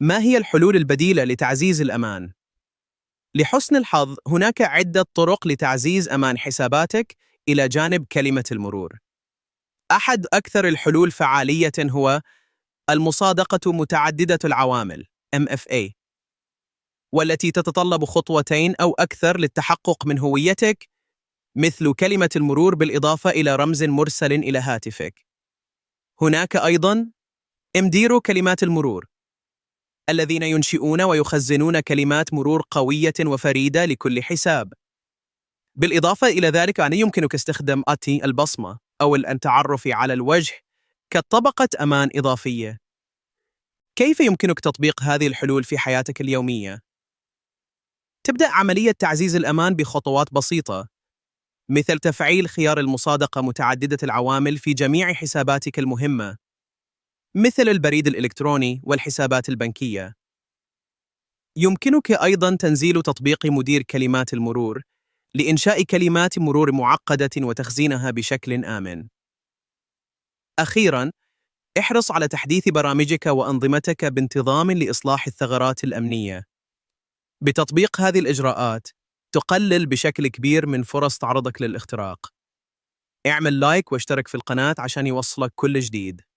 ما هي الحلول البديلة لتعزيز الأمان؟ لحسن الحظ، هناك عدة طرق لتعزيز أمان حساباتك إلى جانب كلمة المرور. أحد أكثر الحلول فعالية هو المصادقة متعددة العوامل MFA، والتي تتطلب خطوتين أو أكثر للتحقق من هويتك، مثل كلمة المرور بالإضافة إلى رمز مرسل إلى هاتفك. هناك أيضاً مديرو كلمات المرور، الذين ينشئون ويخزنون كلمات مرور قوية وفريدة لكل حساب. بالإضافة إلى ذلك، يمكنك استخدام آتي البصمة أو التعرف على الوجه كطبقة أمان إضافية. كيف يمكنك تطبيق هذه الحلول في حياتك اليومية؟ تبدأ عملية تعزيز الأمان بخطوات بسيطة، مثل تفعيل خيار المصادقة متعددة العوامل في جميع حساباتك المهمة، مثل البريد الإلكتروني والحسابات البنكية. يمكنك أيضاً تنزيل تطبيق مدير كلمات المرور لإنشاء كلمات مرور معقدة وتخزينها بشكل آمن. أخيراً، احرص على تحديث برامجك وأنظمتك بانتظام لإصلاح الثغرات الأمنية. بتطبيق هذه الإجراءات، تقلل بشكل كبير من فرص تعرضك للاختراق. اعمل لايك واشترك في القناة عشان يوصلك كل جديد.